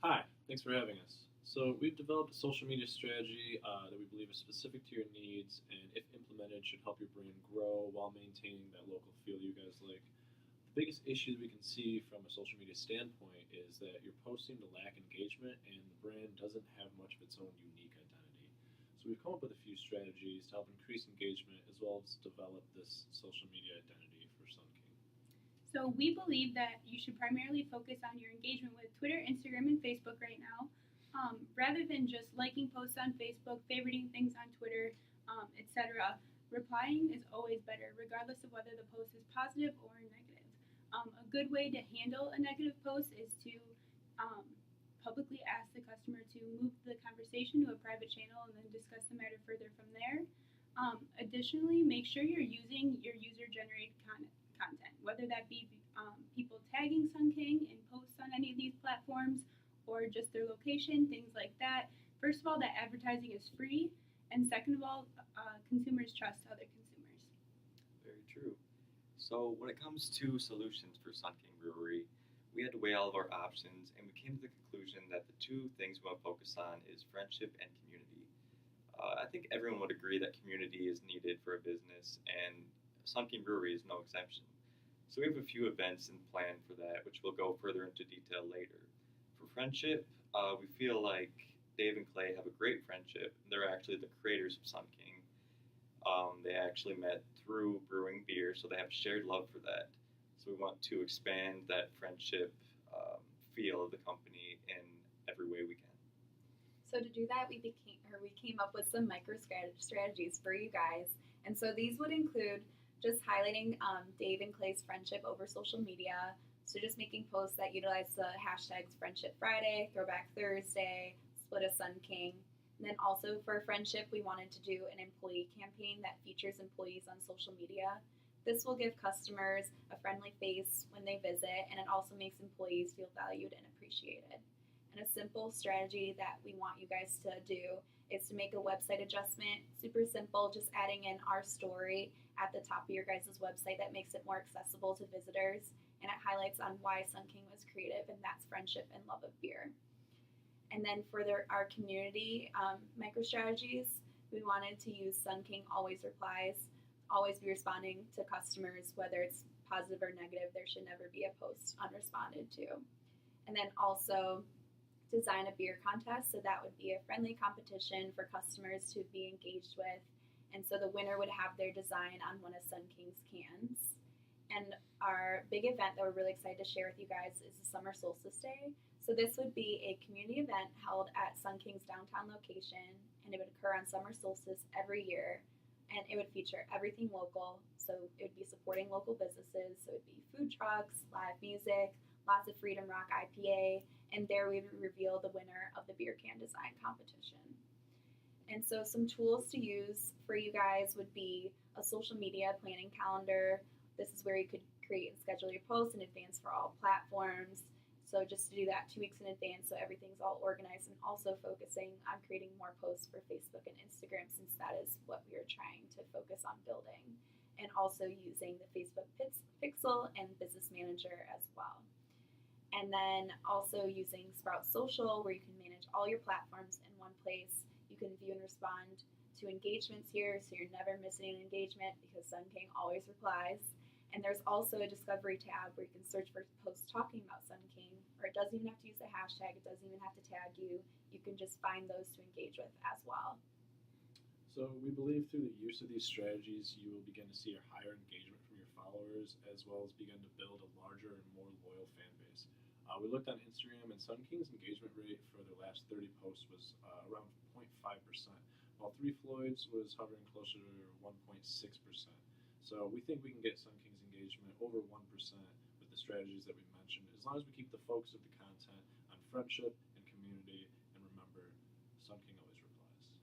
Hi, thanks for having us. So, we've developed a social media strategy that we believe is specific to your needs and, if implemented, should help your brand grow while maintaining that local feel you guys like. The biggest issue we can see from a social media standpoint is that your posts seem to lack engagement and the brand doesn't have much of its own unique identity. So, we've come up with a few strategies to help increase engagement as well as develop this social media identity for Sun King. So we believe that you should primarily focus on your engagement with Twitter, Instagram, and Facebook right now, rather than just liking posts on Facebook, favoriting things on Twitter, etc. Replying is always better, regardless of whether the post is positive or negative. A good way to handle a negative post is to um, publicly ask the customer to move the conversation to a private channel and then discuss the matter further from there. Additionally, make sure you're using your user generated content, whether that be people tagging Sun King in posts on any of these platforms or just their location, things like that. First of all, that advertising is free, and second of all, consumers trust other consumers. Very true. So, when it comes to solutions for Sun King Brewery, we had to weigh all of our options and we came to the conclusion that the two things we want to focus on is friendship and community. I think everyone would agree that community is needed for a business, and Sun King Brewery is no exception. So, we have a few events in plan for that, which we'll go further into detail later. For friendship, we feel like Dave and Clay have a great friendship. They're actually the creators of Sun King. They actually met through brewing beer, so they have a shared love for that. So we want to expand that friendship feel of the company in every way we can. So to do that, we came up with some micro strategies for you guys, and so these would include just highlighting Dave and Clay's friendship over social media. So just making posts that utilize the hashtags Friendship Friday, Throwback Thursday, Split a Sun King. And then also for friendship, we wanted to do an employee campaign that features employees on social media. This will give customers a friendly face when they visit, and it also makes employees feel valued and appreciated. And a simple strategy that we want you guys to do is to make a website adjustment. Super simple, just adding in our story at the top of your guys' website that makes it more accessible to visitors, and it highlights on why Sun King was creative, and that's friendship and love of beer. And then for our community micro strategies, we wanted to use Sun King always replies, always be responding to customers, whether it's positive or negative. There should never be a post unresponded to. And then also design a beer contest, so that would be a friendly competition for customers to be engaged with. And so the winner would have their design on one of Sun King's cans. And our big event that we're really excited to share with you guys is the Summer Solstice Day. So this would be a community event held at Sun King's downtown location, and it would occur on summer solstice every year. And it would feature everything local, so it would be supporting local businesses. So it would be food trucks, live music, lots of Freedom Rock IPA, and there we would reveal the winner of the beer can design competition. And so some tools to use for you guys would be a social media planning calendar. This is where you could create and schedule your posts in advance for all platforms. So just to do that 2 weeks in advance so everything's all organized, and also focusing on creating more posts for Facebook and Instagram, since that is what we are trying to focus on building. And also using the Facebook Pixel and Business Manager as well. And then also using Sprout Social, where you can manage all your platforms in one place. You can view and respond to engagements here, so you're never missing an engagement because Sun King always replies. And there's also a discovery tab where you can search for posts talking about Sun King, or it doesn't even have to use the hashtag, it doesn't even have to tag you. You can just find those to engage with as well. So we believe through the use of these strategies, you will begin to see a higher engagement from your followers, as well as begin to build a larger and more loyal fan base. We looked on Instagram, and Sun King's engagement rate for their last 30 posts was around 0.5%, while Three Floyds was hovering closer to 1.6%. So we think we can get Sun King's engagement over 1% with the strategies that we mentioned, as long as we keep the focus of the content on friendship and community, and remember, Sun King always